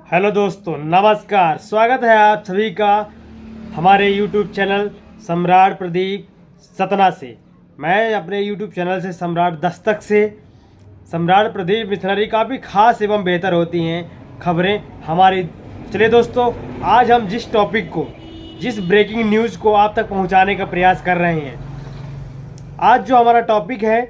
Hello दोस्तों, नमस्कार। स्वागत है आप सभी का हमारे YouTube चैनल सम्राट प्रदीप सतना से। मैं अपने YouTube चैनल से सम्राट दस्तक से सम्राट प्रदीप मिशनरी काफ़ी खास एवं बेहतर होती हैं खबरें हमारी। चलिए दोस्तों, आज हम जिस ब्रेकिंग न्यूज़ को आप तक पहुंचाने का प्रयास कर रहे हैं, आज जो हमारा टॉपिक है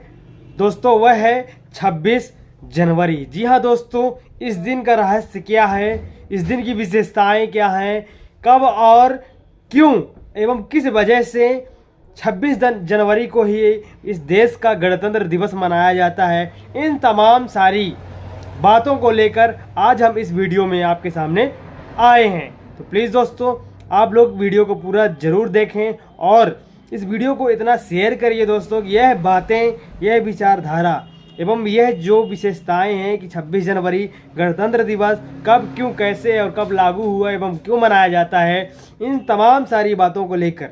दोस्तों वह है 26 जनवरी। जी हाँ दोस्तों, इस दिन का रहस्य क्या है, इस दिन की विशेषताएं क्या हैं, कब और क्यों एवं किस वजह से 26 जनवरी को ही इस देश का गणतंत्र दिवस मनाया जाता है, इन तमाम सारी बातों को लेकर आज हम इस वीडियो में आपके सामने आए हैं। तो प्लीज़ दोस्तों, आप लोग वीडियो को पूरा ज़रूर देखें और इस वीडियो को इतना शेयर करिए दोस्तों कि यह बातें, यह विचारधारा एवं यह जो विशेषताएं हैं कि 26 जनवरी गणतंत्र दिवस कब, क्यों, कैसे और कब लागू हुआ एवं क्यों मनाया जाता है, इन तमाम सारी बातों को लेकर,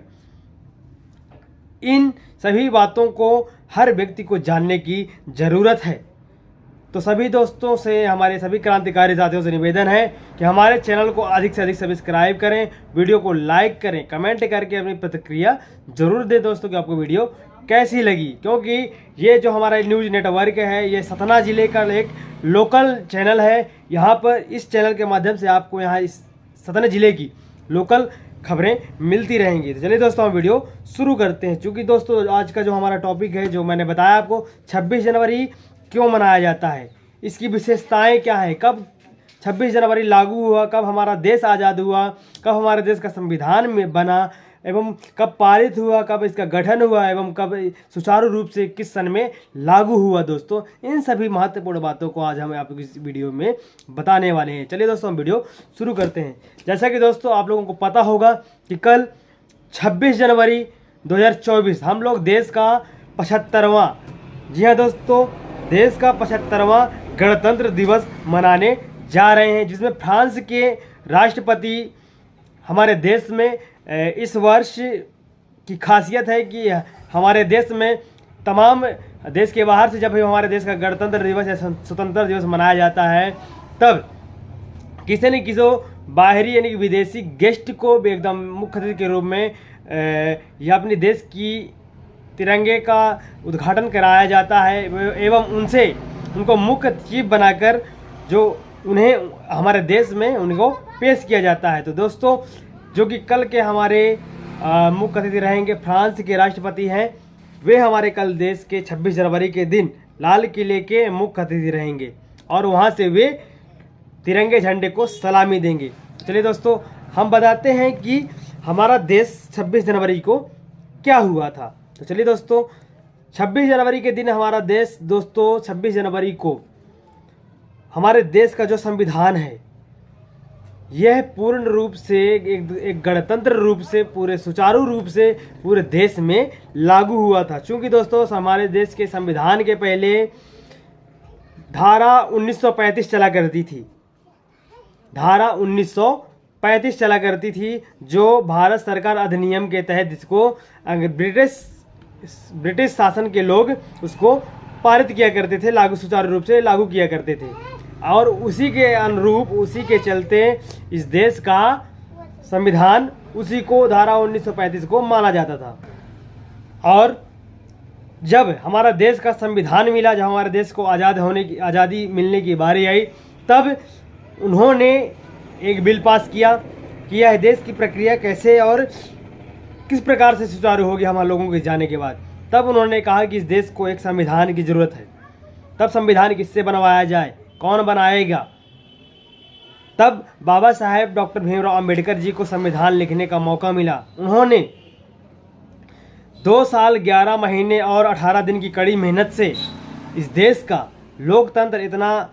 इन सभी बातों को हर व्यक्ति को जानने की ज़रूरत है। तो सभी दोस्तों से, हमारे सभी क्रांतिकारी साथियों से निवेदन है कि हमारे चैनल को अधिक से अधिक सब्सक्राइब करें, वीडियो को लाइक करें, कमेंट करके अपनी प्रतिक्रिया जरूर दें दोस्तों कि आपको वीडियो कैसी लगी। क्योंकि ये जो हमारा न्यूज़ नेटवर्क है, ये सतना ज़िले का एक लोकल चैनल है। यहाँ पर इस चैनल के माध्यम से आपको यहाँ इस सतना ज़िले की लोकल खबरें मिलती रहेंगी। तो चलिए दोस्तों, हम वीडियो शुरू करते हैं। चूँकि दोस्तों आज का जो हमारा टॉपिक है, जो मैंने बताया आपको, 26 जनवरी क्यों मनाया जाता है, इसकी विशेषताएं क्या है, कब 26 जनवरी लागू हुआ, कब हमारा देश आज़ाद हुआ, कब हमारे देश का संविधान में बना एवं कब पारित हुआ, कब इसका गठन हुआ एवं कब सुचारू रूप से किस सन में लागू हुआ। दोस्तों, इन सभी महत्वपूर्ण बातों को आज हम आपको इस वीडियो में बताने वाले हैं। चलिए दोस्तों, हम वीडियो शुरू करते हैं। जैसा कि दोस्तों आप लोगों को पता होगा कि कल 26 जनवरी 2024 हम लोग देश का 75वां, जी हाँ दोस्तों, देश का 75वां गणतंत्र दिवस मनाने जा रहे हैं, जिसमें फ्रांस के राष्ट्रपति हमारे देश में इस वर्ष की खासियत है कि हमारे देश में तमाम देश के बाहर से जब हमारे देश का गणतंत्र दिवस या स्वतंत्रता दिवस मनाया जाता है, तब किसी न किसी बाहरी यानी कि विदेशी गेस्ट को भी एकदम मुख्य अतिथि के रूप में यह अपने देश की तिरंगे का उद्घाटन कराया जाता है एवं उनको मुख्य चीफ बनाकर जो उन्हें हमारे देश में उनको पेश किया जाता है। तो दोस्तों, जो कि कल के हमारे मुख्य अतिथि रहेंगे, फ्रांस के राष्ट्रपति हैं, वे हमारे कल देश के 26 जनवरी के दिन लाल किले के मुख्य अतिथि रहेंगे और वहां से वे तिरंगे झंडे को सलामी देंगे। चलिए दोस्तों, हम बताते हैं कि हमारा देश 26 जनवरी को क्या हुआ था। तो चलिए दोस्तों, 26 जनवरी के दिन हमारा देश, दोस्तों 26 जनवरी को हमारे देश का जो संविधान है, यह पूर्ण रूप से एक गणतंत्र रूप से, पूरे सुचारू रूप से पूरे देश में लागू हुआ था। चूँकि दोस्तों हमारे देश के संविधान के पहले धारा 1935 चला करती थी, धारा 1935 चला करती थी, जो भारत सरकार अधिनियम के तहत जिसको ब्रिटिश शासन के लोग उसको पारित किया करते थे, सुचारू रूप से लागू किया करते थे। और उसी के अनुरूप, उसी के चलते इस देश का संविधान, उसी को धारा 1935 को माना जाता था। और जब हमारा देश का संविधान मिला, जब हमारे देश को आज़ादी मिलने की बारी आई, तब उन्होंने एक बिल पास किया कि यह देश की प्रक्रिया कैसे और किस प्रकार से सुचारू होगी हमारे लोगों के जाने के बाद। तब उन्होंने कहा कि इस देश को एक संविधान की ज़रूरत है। तब संविधान किससे बनवाया जाए, कौन बनाएगा? तब बाबा साहेब डॉक्टर भीमराव अंबेडकर जी को संविधान लिखने का मौका मिला। उन्होंने 2 साल 11 महीने और 18 दिन की कड़ी मेहनत से इस देश का लोकतंत्र इतना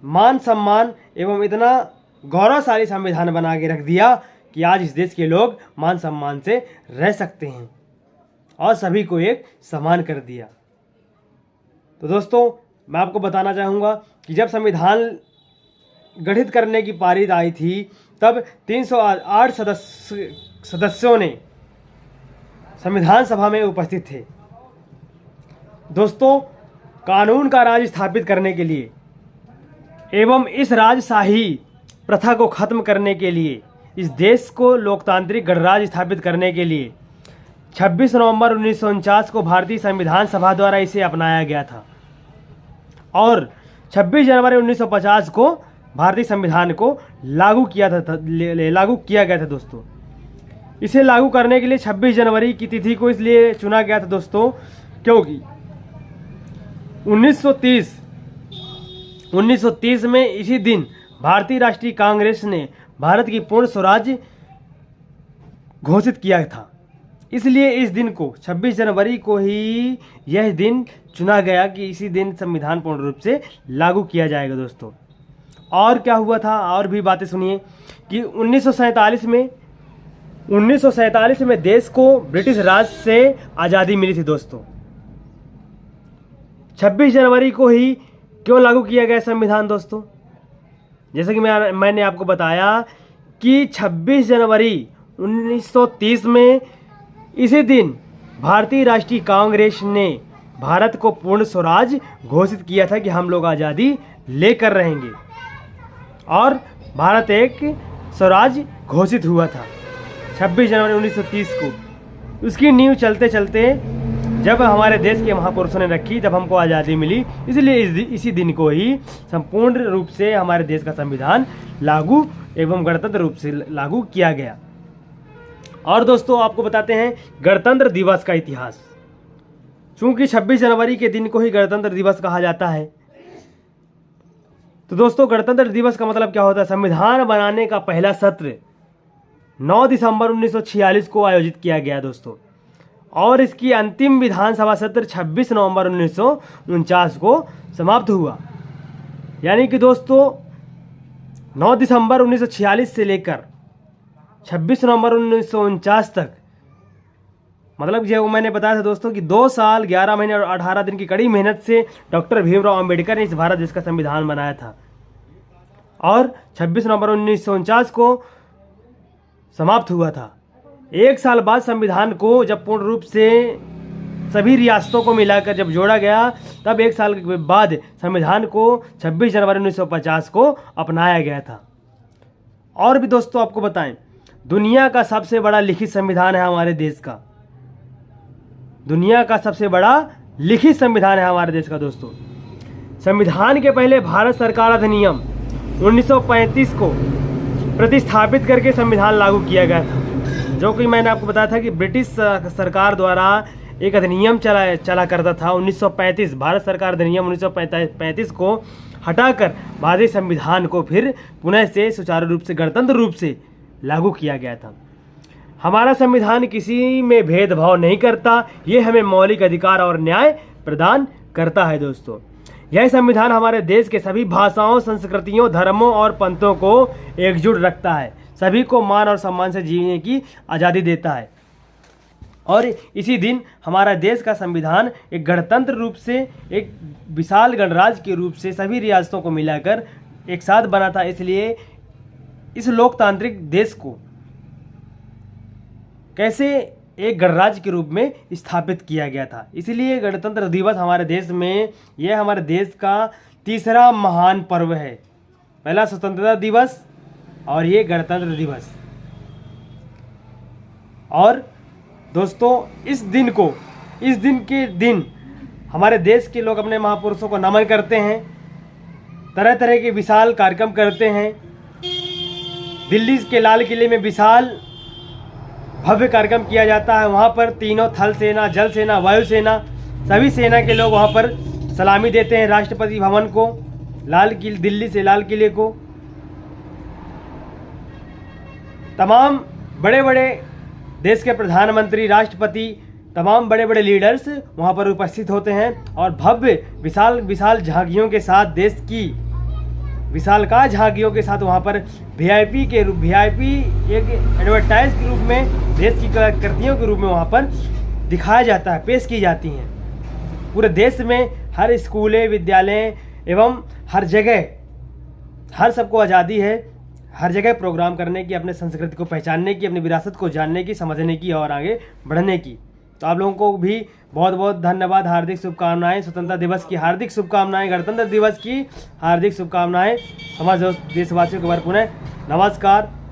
मान सम्मान एवं इतना गौरवशाली संविधान बना के रख दिया कि आज इस देश के लोग मान सम्मान से रह सकते हैं और सभी को एक समान कर दिया। तो दोस्तों, मैं आपको बताना चाहूँगा कि जब संविधान गठित करने की पारी आई थी, तब 308 सदस्यों ने संविधान सभा में उपस्थित थे। दोस्तों, कानून का राज स्थापित करने के लिए एवं इस राजशाही प्रथा को खत्म करने के लिए, इस देश को लोकतांत्रिक गणराज्य स्थापित करने के लिए 26 नवंबर 1949 को भारतीय संविधान सभा द्वारा इसे अपनाया गया था और 26 जनवरी 1950 को भारतीय संविधान को लागू किया गया था दोस्तों। इसे लागू करने के लिए 26 जनवरी की तिथि को इसलिए चुना गया था दोस्तों क्योंकि 1930 में इसी दिन भारतीय राष्ट्रीय कांग्रेस ने भारत की पूर्ण स्वराज्य घोषित किया था। इसलिए इस दिन को 26 जनवरी को ही यह दिन चुना गया कि इसी दिन संविधान पूर्ण रूप से लागू किया जाएगा दोस्तों। और क्या हुआ था, और भी बातें सुनिए कि 1947 में देश को ब्रिटिश राज से आज़ादी मिली थी दोस्तों। 26 जनवरी को ही क्यों लागू किया गया संविधान दोस्तों? जैसे कि मैंने आपको बताया कि 26 जनवरी 1930 में इसी दिन भारतीय राष्ट्रीय कांग्रेस ने भारत को पूर्ण स्वराज घोषित किया था कि हम लोग आज़ादी लेकर रहेंगे और भारत एक स्वराज घोषित हुआ था 26 जनवरी 1930 को। उसकी नींव चलते चलते जब हमारे देश के महापुरुषों ने रखी, जब हमको आज़ादी मिली, इसलिए इसी दिन को ही संपूर्ण रूप से हमारे देश का संविधान लागू एवं गणतंत्र रूप से लागू किया गया। और दोस्तों आपको बताते हैं गणतंत्र दिवस का इतिहास। चूंकि 26 जनवरी के दिन को ही गणतंत्र दिवस कहा जाता है, तो दोस्तों गणतंत्र दिवस का मतलब क्या होता है? संविधान बनाने का पहला सत्र 9 दिसंबर 1946 को आयोजित किया गया दोस्तों, और इसकी अंतिम विधानसभा सत्र 26 नवंबर 1949 को समाप्त हुआ। यानी कि दोस्तों 9 दिसंबर 1946 से लेकर 26 नवंबर 1949 तक, मतलब जो मैंने बताया था दोस्तों कि 2 साल 11 महीने और 18 दिन की कड़ी मेहनत से डॉक्टर भीमराव अंबेडकर ने इस भारत देश का संविधान बनाया था और 26 नवंबर 1949 को समाप्त हुआ था। 1 साल बाद संविधान को जब पूर्ण रूप से सभी रियासतों को मिलाकर जब जोड़ा गया, तब 1 साल के बाद संविधान को 26 जनवरी 1950 को अपनाया गया था। और भी दोस्तों आपको बताएं, दुनिया का सबसे बड़ा लिखित संविधान है हमारे देश का। दुनिया का सबसे बड़ा लिखित संविधान है हमारे देश का दोस्तों। संविधान के पहले भारत सरकार अधिनियम 1935 को प्रतिस्थापित करके संविधान लागू किया गया था, जो कि मैंने आपको बताया था कि ब्रिटिश सरकार द्वारा एक अधिनियम चला करता था 1935। भारत सरकार अधिनियम 1935 को हटाकर भारतीय संविधान को फिर पुनः से सुचारू रूप से गणतंत्र रूप से लागू किया गया था। हमारा संविधान किसी में भेदभाव नहीं करता, ये हमें मौलिक अधिकार और न्याय प्रदान करता है दोस्तों। यह संविधान हमारे देश के सभी भाषाओं, संस्कृतियों, धर्मों और पंथों को एकजुट रखता है, सभी को मान और सम्मान से जीने की आज़ादी देता है। और इसी दिन हमारा देश का संविधान एक गणतंत्र रूप से, एक विशाल गणराज्य के रूप से सभी रियासतों को मिलाकर एक साथ बना था। इसलिए इस लोकतांत्रिक देश को कैसे एक गणराज्य के रूप में स्थापित किया गया था। इसलिए गणतंत्र दिवस हमारे देश में, यह हमारे देश का तीसरा महान पर्व है। पहला स्वतंत्रता दिवस और ये गणतंत्र दिवस। और दोस्तों इस दिन के दिन हमारे देश के लोग अपने महापुरुषों को नमन करते हैं, तरह तरह के विशाल कार्यक्रम करते हैं। दिल्ली के लाल किले में विशाल भव्य कार्यक्रम किया जाता है। वहाँ पर तीनों थल सेना, जल सेना, वायु सेना, सभी सेना के लोग वहाँ पर सलामी देते हैं राष्ट्रपति भवन को, दिल्ली से लाल किले को। तमाम बड़े बड़े देश के प्रधानमंत्री, राष्ट्रपति, तमाम बड़े बड़े लीडर्स वहाँ पर उपस्थित होते हैं और भव्य विशाल झांकियों के साथ, देश की विशालकाय झांकियों के साथ वहाँ पर वीआईपी एक एडवर्टाइज के रूप में, देश की कलाकृतियों के रूप में वहाँ पर दिखाया जाता है, पेश की जाती हैं। पूरे देश में हर स्कूलें, विद्यालय एवं हर जगह, हर सबको आज़ादी है हर जगह प्रोग्राम करने की, अपने संस्कृति को पहचानने की, अपनी विरासत को जानने की, समझने की और आगे बढ़ने की। तो आप लोगों को भी बहुत बहुत धन्यवाद, हार्दिक शुभकामनाएं, स्वतंत्रता दिवस की हार्दिक शुभकामनाएं, गणतंत्र दिवस की हार्दिक शुभकामनाएं, हमारे देशवासियों को बार पुनः नमस्कार।